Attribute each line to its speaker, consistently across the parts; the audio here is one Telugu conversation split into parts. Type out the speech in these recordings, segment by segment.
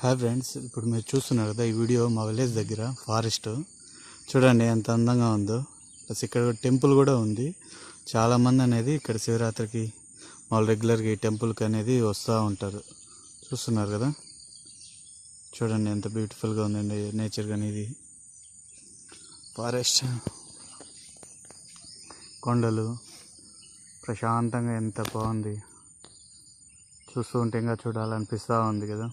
Speaker 1: హాయ్ ఫ్రెండ్స్, ఇప్పుడు మీరు చూస్తున్నారు కదా ఈ వీడియో మా విలేజ్ దగ్గర ఫారెస్ట్ చూడండి ఎంత అందంగా ఉందో. ప్లస్ ఇక్కడ టెంపుల్ కూడా ఉంది. చాలామంది అనేది ఇక్కడ శివరాత్రికి వాళ్ళు రెగ్యులర్గా ఈ టెంపుల్కి అనేది వస్తూ ఉంటారు. చూస్తున్నారు కదా, చూడండి ఎంత బ్యూటిఫుల్గా ఉందండి నేచర్. కానీ ఇది ఫారెస్ట్, కొండలు ప్రశాంతంగా ఎంత బాగుంది. చూస్తూ ఉంటే ఇంకా చూడాలనిపిస్తూ ఉంది కదా.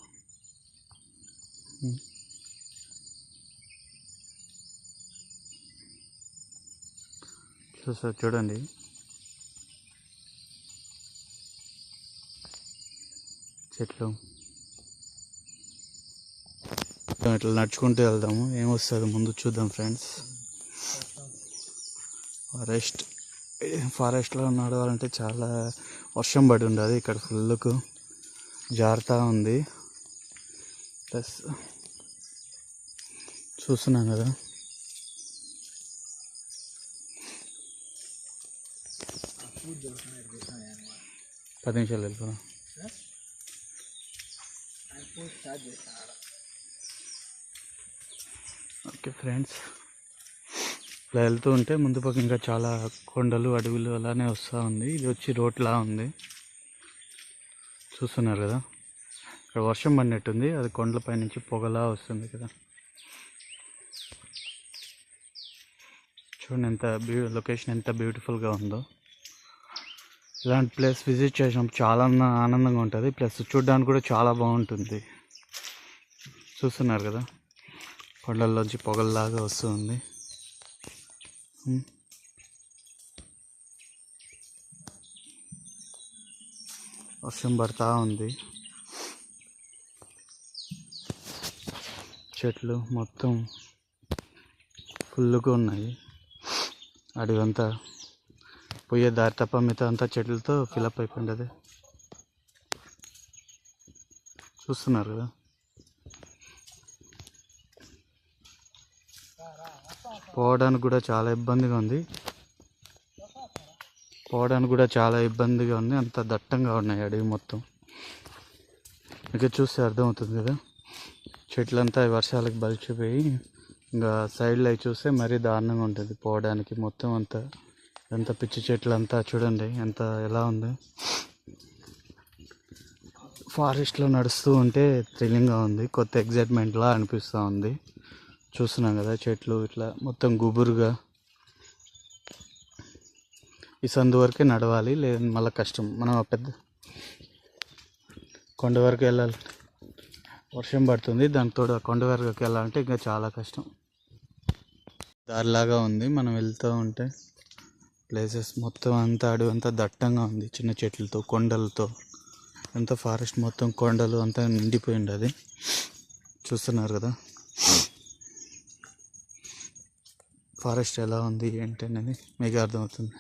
Speaker 1: చూడండి చెట్లు. ఇట్లా నడుచుకుంటూ వెళ్దాము, ఏమొస్తుంది ముందు చూద్దాం ఫ్రెండ్స్. ఫారెస్ట్లో నడవాలంటే చాలా వర్షం పడి ఉండదు. ఇక్కడ ఫుల్కు జారుతూ ఉంది. ప్లస్ చూస్తున్నాం కదా, పది నిమిషాలు వెళ్ళిపోయినా. ఓకే ఫ్రెండ్స్, ఇలా వెళ్తూ ఉంటే ముందు పక్క ఇంకా చాలా కొండలు అడవులు అలానే వస్తూ ఉంది. ఇది వచ్చి రోడ్లా ఉంది, చూస్తున్నారు కదా. ఇక్కడ వర్షం పడినట్టుంది, అది కొండలపై నుంచి పొగలా వస్తుంది కదా. చూడండి ఎంత లొకేషన్ ఎంత బ్యూటిఫుల్గా ఉందో. ఇలాంటి ప్లేస్ విజిట్ చేసినప్పుడు చాలా ఆనందంగా ఉంటుంది. ప్లస్ చూడడానికి కూడా చాలా బాగుంటుంది. చూస్తున్నారు కదా, కొండల్లోంచి పొగల్లాగా వస్తుంది. వర్షం పడుతూ ఉంది. చెట్లు మొత్తం ఫుల్గా ఉన్నాయి. అడవంతా పోయే దారి తప్ప మిగతా అంతా చెట్లతో ఫిలప్ అయిపోయింది. చూస్తున్నారు కదా, పోవడానికి కూడా చాలా ఇబ్బందిగా ఉంది. అంత దట్టంగా ఉన్నాయి అడవి మొత్తం. ఇక చూస్తే అర్థమవుతుంది కదా, చెట్లంతా వర్షాలకు బలిచిపోయి ఇంకా సైడ్లో అవి చూస్తే మరీ దారుణంగా ఉంటుంది పోవడానికి. మొత్తం అంతా ఎంత పిచ్చి చెట్లు అంతా చూడండి ఎంత ఎలా ఉంది. ఫారెస్ట్లో నడుస్తూ ఉంటే థ్రిల్లింగ్గా ఉంది, కొత్త ఎగ్జైట్మెంట్లా అనిపిస్తూ ఉంది. చూస్తున్నాం కదా చెట్లు ఇట్లా మొత్తం గుబురుగా. ఈ సందు వరకే నడవాలి, లేదు మళ్ళీ కష్టం. మనం పెద్ద కొండ వరకు వెళ్ళాలి, వర్షం పడుతుంది, దాంతో కొండ వరకు వెళ్ళాలంటే ఇంకా చాలా కష్టం. దారిలాగా ఉంది, మనం వెళ్తూ ఉంటే ప్లేసెస్ మొత్తం అంతా అడవి అంతా దట్టంగా ఉంది, చిన్న చెట్లతో కొండలతో. అంతా ఫారెస్ట్ మొత్తం కొండలు అంతా నిండిపోయింది. అది చూస్తున్నారు కదా ఫారెస్ట్ ఎలా ఉంది ఏంటి అనేది మీకు అర్థమవుతుంది.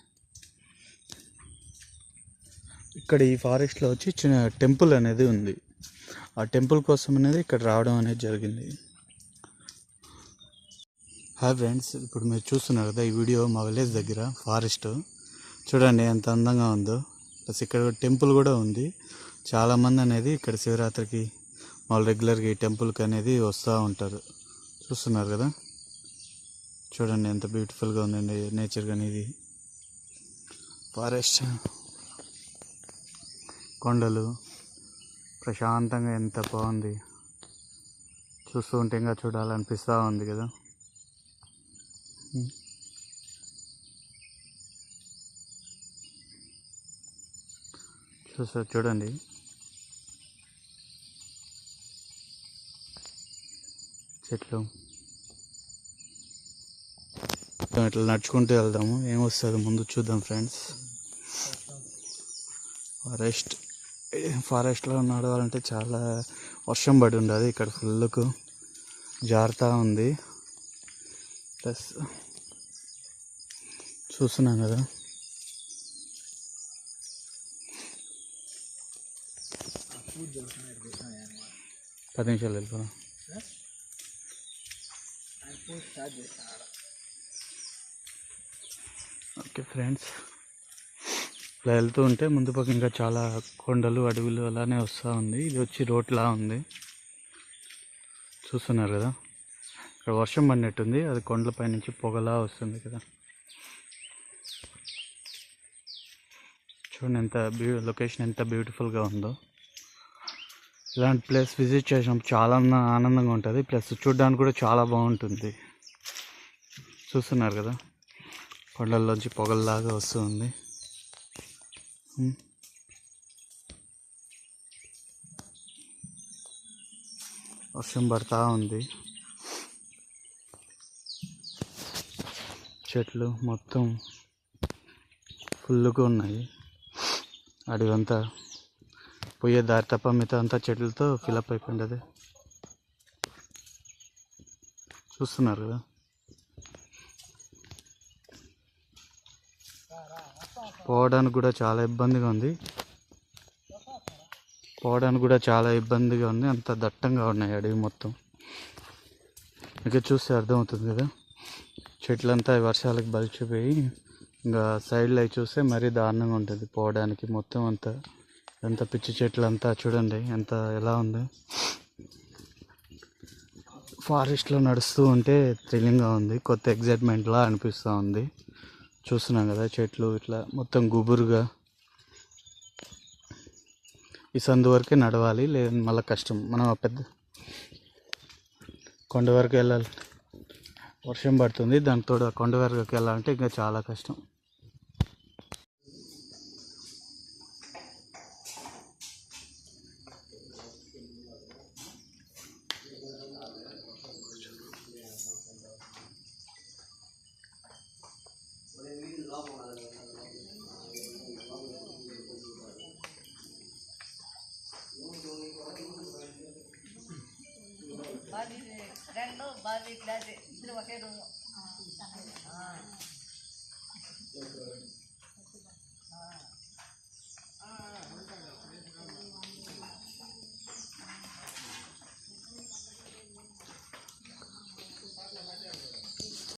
Speaker 1: ఇక్కడ ఈ ఫారెస్ట్లో వచ్చి చిన్న టెంపుల్ అనేది ఉంది. ఆ టెంపుల్ కోసం అనేది ఇక్కడ రావడం అనేది జరిగింది. హాయ్ ఫ్రెండ్స్, ఇప్పుడు మీరు చూస్తున్నారు కదా ఈ వీడియో మా విలేజ్ దగ్గర ఫారెస్ట్ చూడండి ఎంత అందంగా ఉందో. ప్లస్ ఇక్కడ టెంపుల్ కూడా ఉంది. చాలామంది అనేది ఇక్కడ శివరాత్రికి వాళ్ళు రెగ్యులర్గా ఈ టెంపుల్కి అనేది వస్తూ ఉంటారు. చూస్తున్నారు కదా, చూడండి ఎంత బ్యూటిఫుల్గా ఉందండి నేచర్. కానీ ఇది ఫారెస్ట్, కొండలు ప్రశాంతంగా ఎంత బాగుంది. చూస్తూ ఉంటే ఇంకా చూడాలనిపిస్తూ ఉంది కదా. చూడండి చెట్లు. ఇట్లా నడుచుకుంటూ వెళ్దాము, ఏమొస్తుంది ముందు చూద్దాం ఫ్రెండ్స్. ఫారెస్ట్లో నడవాలంటే చాలా వర్షం పడి ఉండదు. ఇక్కడ ఫుల్కు జారుతూ ఉంది. ప్లస్ చూస్తున్నాం కదా, పది నిమిషాలు వెళ్ళిపోయినా. ఓకే ఫ్రెండ్స్, ఇలా వెళ్తూ ఉంటే ముందు పక్క ఇంకా చాలా కొండలు అడవులు అలానే వస్తూ ఉంది. ఇది వచ్చి రోడ్లా ఉంది, చూస్తున్నారు కదా, ఇక్కడ వర్షం పడినట్టుంది, అది కొండలపై నుంచి పొగలా వస్తుంది కదా. చూడండి ఎంత లొకేషన్ ఎంత బ్యూటిఫుల్గా ఉందో. ఇలాంటి ప్లేస్ విజిట్ చేసినప్పుడు చాలా ఆనందంగా ఉంటుంది, ప్లస్ చూడడానికి కూడా చాలా బాగుంటుంది. చూస్తున్నారు కదా, కొండల్లోంచి పొగల్లాగా వస్తుంది. వర్షం పడతా ఉంది, చెట్లు మొత్తం ఫుల్గా ఉన్నాయి. అడవంతా పోయే దారి తప్ప మిగతా అంతా చెట్లతో ఫిలప్ అయిపోయింది. చూస్తున్నారు కదా, పోవడానికి కూడా చాలా ఇబ్బందిగా ఉంది. అంత దట్టంగా ఉన్నాయి అడవి మొత్తం. ఇక చూస్తే అర్థమవుతుంది కదా, చెట్లంతా వర్షాలకు బలిచిపోయి ఇంకా సైడ్లో అవి చూస్తే మరీ దారుణంగా ఉంటుంది పోవడానికి. మొత్తం అంత పిచ్చి చెట్లు అంతా చూడండి ఎలా ఉంది. ఫారెస్ట్లో నడుస్తూ ఉంటే థ్రిల్లింగ్గా ఉంది, కొత్త ఎగ్జైట్మెంట్లా అనిపిస్తూ ఉంది. చూస్తున్నాం కదా, చెట్లు ఇట్లా మొత్తం గుబురుగా. ఈ సందు వరకే నడవాలి, లేదు మళ్ళీ కష్టం. మనం పెద్ద కొండ వరకు వెళ్ళాలి, వర్షం పడుతుంది, దాంతో కొండ వరకు వెళ్ళాలంటే ఇంకా చాలా కష్టం.
Speaker 2: రెండు బాగా ఇద్దరు ఒకే రూము.